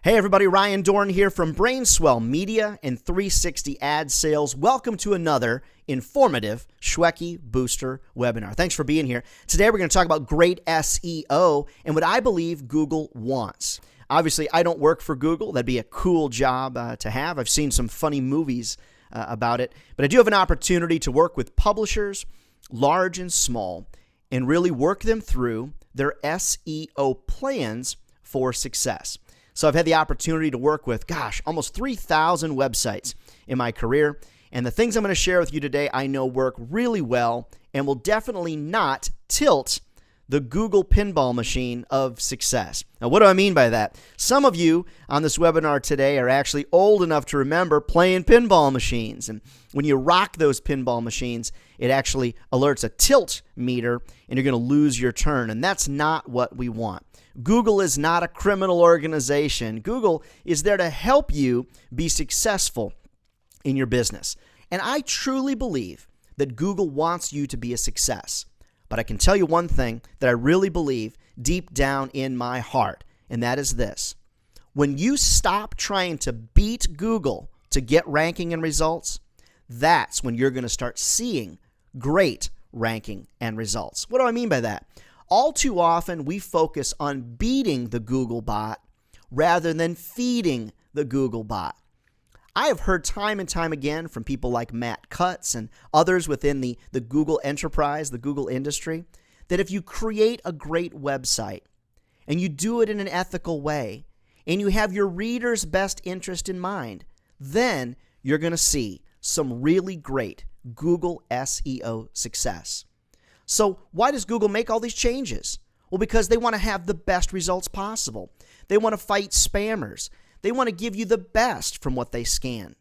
Hey everybody, Ryan Dorn here from Brainswell Media and 360 Ad Sales. Welcome to another informative Schwecky Booster webinar. Thanks for being here. Today we're going to talk about great SEO and what I believe Google wants. Obviously, I don't work for Google. That'd be a cool job to have. I've seen some funny movies about it. But I do have an opportunity to work with publishers, large and small, and really work them through their SEO plans for success. So I've had the opportunity to work with, almost 3,000 websites in my career. And the things I'm going to share with you today, I know work really well and will definitely not tilt the Google pinball machine of success. Now, what do I mean by that? Some of you on this webinar today are actually old enough to remember playing pinball machines. And when you rock those pinball machines, it actually alerts a tilt meter and you're going to lose your turn. And that's not what we want. Google is not a criminal organization. Google is there to help you be successful in your business. And I truly believe that Google wants you to be a success. But I can tell you one thing that I really believe deep down in my heart, and that is this. When you stop trying to beat Google to get ranking and results, that's when you're going to start seeing great ranking and results. What do I mean by that? All too often, we focus on beating the Google bot rather than feeding the Google bot. I have heard time and time again from people like Matt Cutts and others within the Google enterprise, the Google industry, that if you create a great website and you do it in an ethical way and you have your reader's best interest in mind, then you're going to see some really great Google SEO success. So why does Google make all these changes? Well, because they want to have the best results possible. They want to fight spammers. They want to give you the best from what they scan.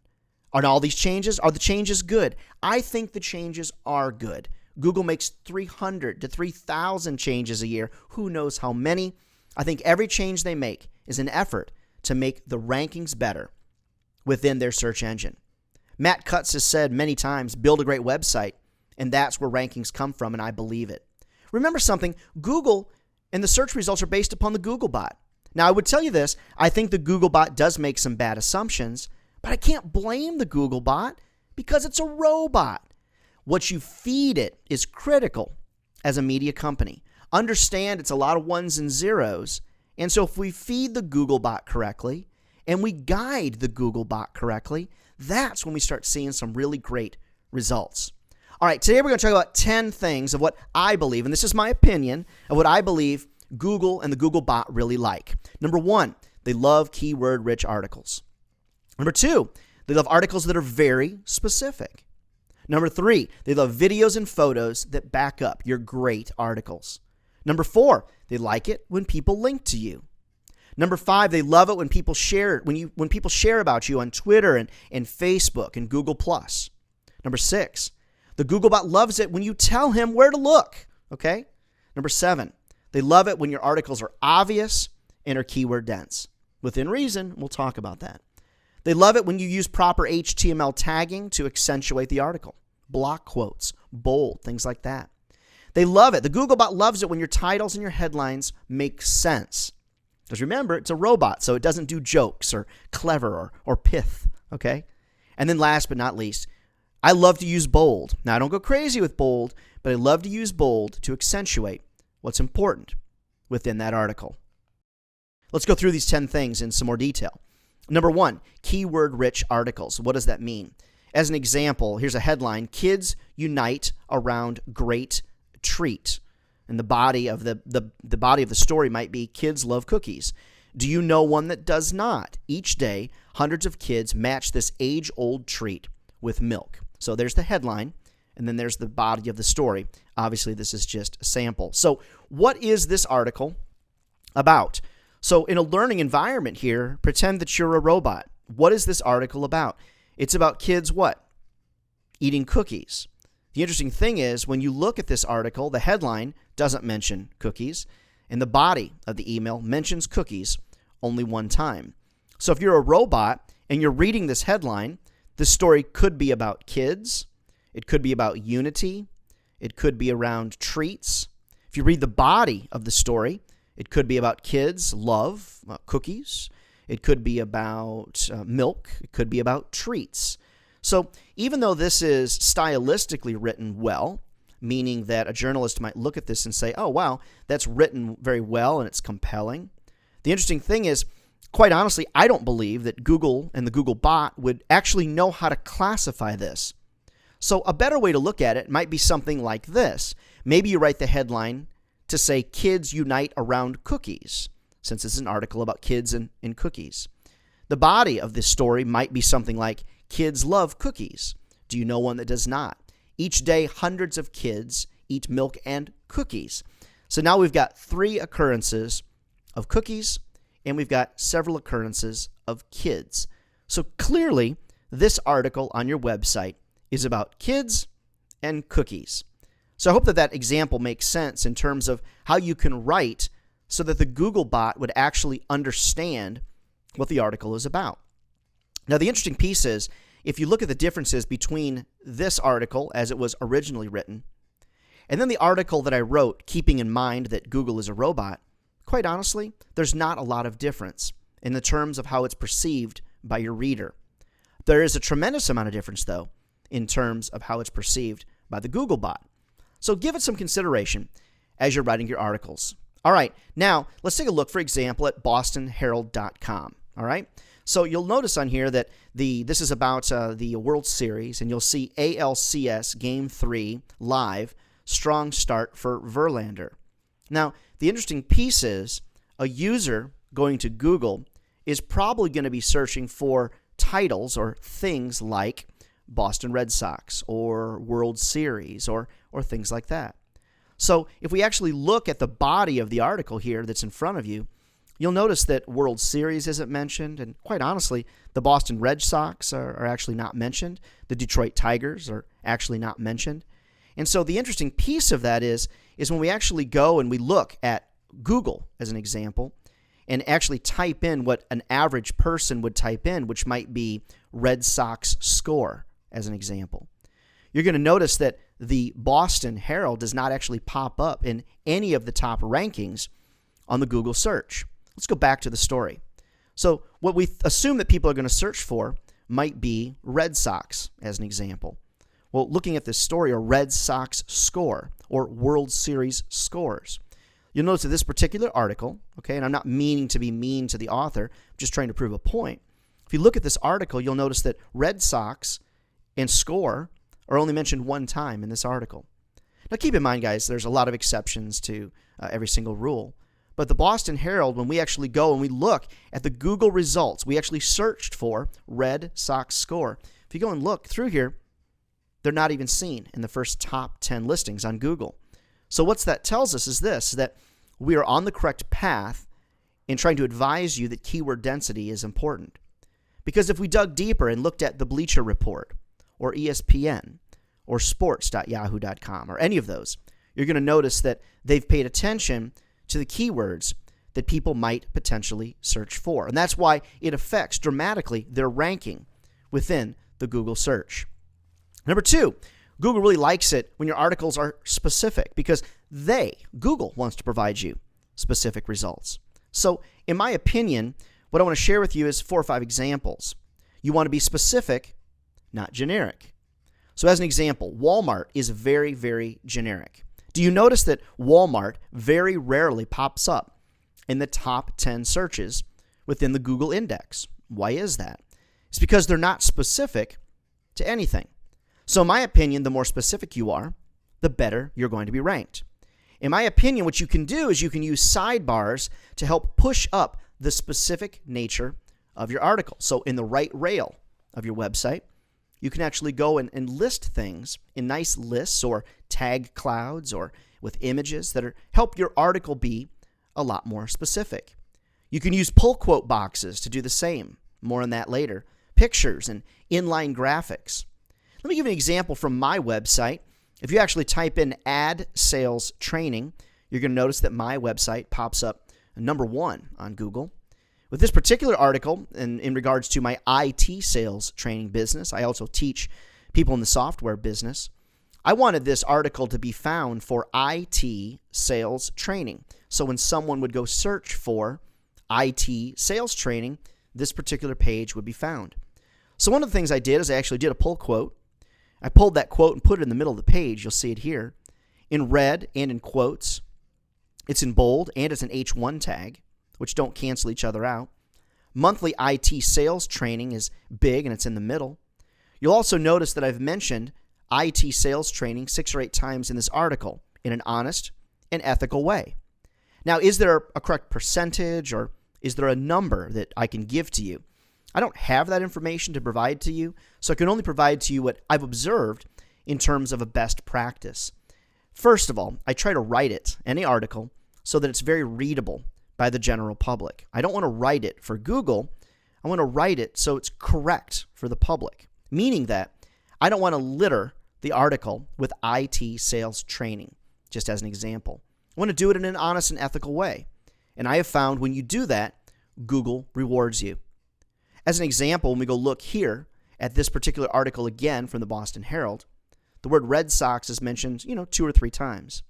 Are all these changes? Are the changes good? I think the changes are good. Google makes 300 to 3,000 changes a year. Who knows how many? I think every change they make is an effort to make the rankings better within their search engine. Matt Cutts has said many times, build a great website, and that's where rankings come from, and I believe it. Remember something, Google and the search results are based upon the Google bot. Now, I would tell you this, I think the Google bot does make some bad assumptions, but I can't blame the Google bot because it's a robot. What you feed it is critical as a media company. Understand it's a lot of ones and zeros, and so if we feed the Google bot correctly and we guide the Google bot correctly, that's when we start seeing some really great results. All right, today we're going to talk about 10 things of what I believe, and this is my opinion, of what I believe Google and the Google bot really like. Number one, they love keyword-rich articles. Number two, they love articles that are very specific. Number three, they love videos and photos that back up your great articles. Number four, they like it when people link to you. Number five, they love it when people share when people share about you on Twitter and Facebook and Google+. Number six, the Googlebot loves it when you tell him where to look, okay? Number seven, they love it when your articles are obvious and are keyword dense. Within reason, we'll talk about that. They love it when you use proper HTML tagging to accentuate the article, block quotes, bold, things like that. They love it. The Googlebot loves it when your titles and your headlines make sense. Because remember, it's a robot, so it doesn't do jokes or clever or pith, okay? And then last but not least, I love to use bold. Now, I don't go crazy with bold, but I love to use bold to accentuate what's important within that article. Let's go through these 10 things in some more detail. Number one, keyword-rich articles. What does that mean? As an example, here's a headline, Kids Unite Around Great Treat. And the body of the story might be, Kids Love Cookies. Do you know one that does not? Each day, hundreds of kids match this age-old treat with milk. So there's the headline, and then there's the body of the story. Obviously, this is just a sample. So what is this article about? So in a learning environment here, pretend that you're a robot. What is this article about? It's about kids what? Eating cookies. The interesting thing is, when you look at this article, the headline doesn't mention cookies, and the body of the email mentions cookies only one time. So if you're a robot and you're reading this headline, this story could be about kids. It could be about unity. It could be around treats. If you read the body of the story, it could be about kids, love, cookies. It could be about milk. It could be about treats. So even though this is stylistically written well, meaning that a journalist might look at this and say, oh, wow, that's written very well and it's compelling. The interesting thing is, quite honestly, I don't believe that Google and the Google bot would actually know how to classify this. So a better way to look at it might be something like this. Maybe you write the headline to say, kids unite around cookies, since it's an article about kids and cookies. The body of this story might be something like, kids love cookies. Do you know one that does not? Each day, hundreds of kids eat milk and cookies. So now we've got 3 occurrences of cookies, and we've got several occurrences of kids. So clearly, this article on your website is about kids and cookies. So I hope that that example makes sense in terms of how you can write so that the Google bot would actually understand what the article is about. Now, the interesting piece is, if you look at the differences between this article as it was originally written, and then the article that I wrote, keeping in mind that Google is a robot, quite honestly, there's not a lot of difference in the terms of how it's perceived by your reader. There is a tremendous amount of difference, though, in terms of how it's perceived by the Google bot. So give it some consideration as you're writing your articles. All right, now let's take a look, for example, at bostonherald.com. All right, so you'll notice on here that this is about the World Series, and you'll see ALCS Game 3 live, strong start for Verlander. Now, the interesting piece is a user going to Google is probably going to be searching for titles or things like Boston Red Sox or World Series or things like that. So if we actually look at the body of the article here that's in front of you, you'll notice that World Series isn't mentioned, and quite honestly, the Boston Red Sox are actually not mentioned. The Detroit Tigers are actually not mentioned. And so the interesting piece of that is when we actually go and we look at Google as an example and actually type in what an average person would type in, which might be Red Sox score as an example, you're going to notice that the Boston Herald does not actually pop up in any of the top rankings on the Google search. Let's go back to the story. So what we assume that people are going to search for might be Red Sox as an example. Well, looking at this story, or Red Sox score, or World Series scores, you'll notice that this particular article, okay, and I'm not meaning to be mean to the author, I'm just trying to prove a point. If you look at this article, you'll notice that Red Sox and score are only mentioned one time in this article. Now keep in mind, guys, there's a lot of exceptions to every single rule. But the Boston Herald, when we actually go and we look at the Google results, we actually searched for Red Sox score. If you go and look through here, they're not even seen in the first top 10 listings on Google. So what that tells us is this, that we are on the correct path in trying to advise you that keyword density is important. Because if we dug deeper and looked at the Bleacher Report, or ESPN, or sports.yahoo.com, or any of those, you're going to notice that they've paid attention to the keywords that people might potentially search for. And that's why it affects dramatically their ranking within the Google search. Number 2, Google really likes it when your articles are specific because Google wants to provide you specific results. So in my opinion, what I want to share with you is 4 or 5 examples. You want to be specific, not generic. So as an example, Walmart is very, very generic. Do you notice that Walmart very rarely pops up in the top 10 searches within the Google index? Why is that? It's because they're not specific to anything. So in my opinion, the more specific you are, the better you're going to be ranked. In my opinion, what you can do is you can use sidebars to help push up the specific nature of your article. So in the right rail of your website, you can actually go and list things in nice lists or tag clouds or with images that help your article be a lot more specific. You can use pull quote boxes to do the same. More on that later. Pictures and inline graphics. Let me give you an example from my website. If you actually type in ad sales training, you're going to notice that my website pops up number 1 on Google. With this particular article, in regards to my IT sales training business, I also teach people in the software business. I wanted this article to be found for IT sales training. So when someone would go search for IT sales training, this particular page would be found. So one of the things I did is I actually did a pull quote. I pulled that quote and put it in the middle of the page. You'll see it here in red and in quotes. It's in bold and it's an H1 tag, which don't cancel each other out. Monthly IT sales training is big and it's in the middle. You'll also notice that I've mentioned IT sales training 6 or 8 times in this article in an honest and ethical way. Now, is there a correct percentage or is there a number that I can give to you? I don't have that information to provide to you, so I can only provide to you what I've observed in terms of a best practice. First of all, I try to write it, any article, so that it's very readable by the general public. I don't want to write it for Google. I want to write it so it's correct for the public, meaning that I don't want to litter the article with IT sales training, just as an example. I want to do it in an honest and ethical way. And I have found when you do that, Google rewards you. As an example, when we go look here at this particular article again from the Boston Herald, the word Red Sox is mentioned, 2 or 3 times.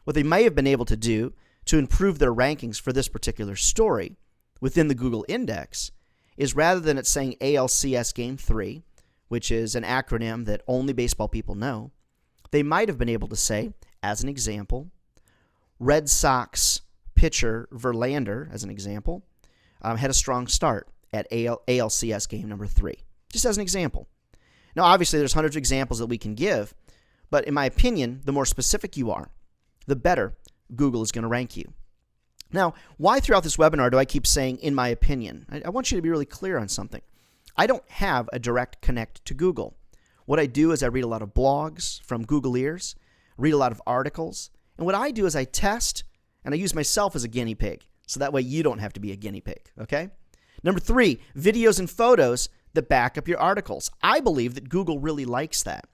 What they may have been able to do to improve their rankings for this particular story within the Google index is rather than it saying ALCS Game 3, which is an acronym that only baseball people know, they might have been able to say, as an example, Red Sox pitcher Verlander, as an example, had a strong start at ALCS Game number 3, just as an example. Now, obviously, there's hundreds of examples that we can give, but in my opinion, the more specific you are, the better Google is going to rank you. Now, why throughout this webinar do I keep saying, in my opinion? I want you to be really clear on something. I don't have a direct connect to Google. What I do is I read a lot of blogs from Googleers, read a lot of articles, and what I do is I test, and I use myself as a guinea pig, so that way you don't have to be a guinea pig, okay? Number 3, videos and photos that back up your articles. I believe that Google really likes that.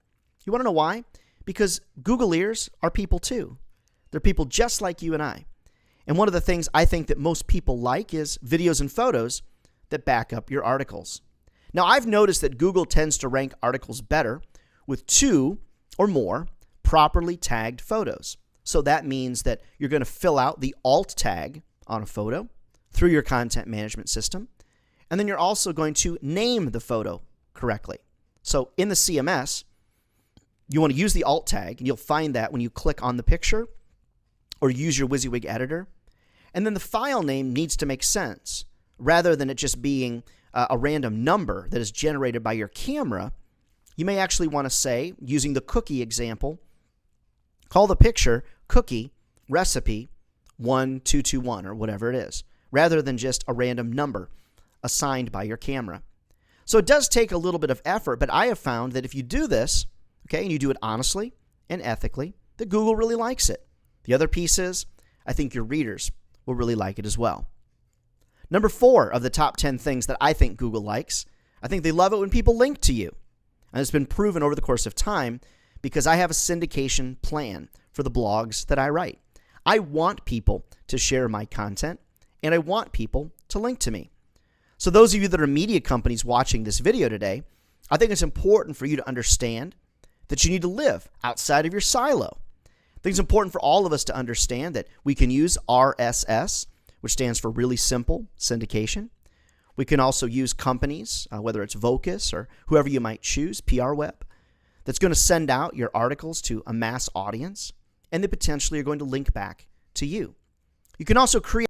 You want to know why? Because Googleers are people too. They're people just like you and I. And one of the things I think that most people like is videos and photos that back up your articles. Now, I've noticed that Google tends to rank articles better with 2 or more properly tagged photos. So that means that you're going to fill out the alt tag on a photo through your content management system. And then you're also going to name the photo correctly. So in the CMS, you want to use the alt tag, and you'll find that when you click on the picture or use your WYSIWYG editor. And then the file name needs to make sense. Rather than it just being a random number that is generated by your camera, you may actually want to say, using the cookie example, call the picture cookie recipe 1221 or whatever it is, rather than just a random number assigned by your camera. So it does take a little bit of effort, but I have found that if you do this, okay, and you do it honestly and ethically, that Google really likes it. The other piece is, I think your readers will really like it as well. Number 4 of the top 10 things that I think Google likes, I think they love it when people link to you. And it's been proven over the course of time because I have a syndication plan for the blogs that I write. I want people to share my content, and I want people to link to me. So those of you that are media companies watching this video today, I think it's important for you to understand that you need to live outside of your silo. I think it's important for all of us to understand that we can use RSS, which stands for really simple syndication. We can also use companies, whether it's Vocus or whoever you might choose, PR Web, that's going to send out your articles to a mass audience, and they potentially are going to link back to you. You can also create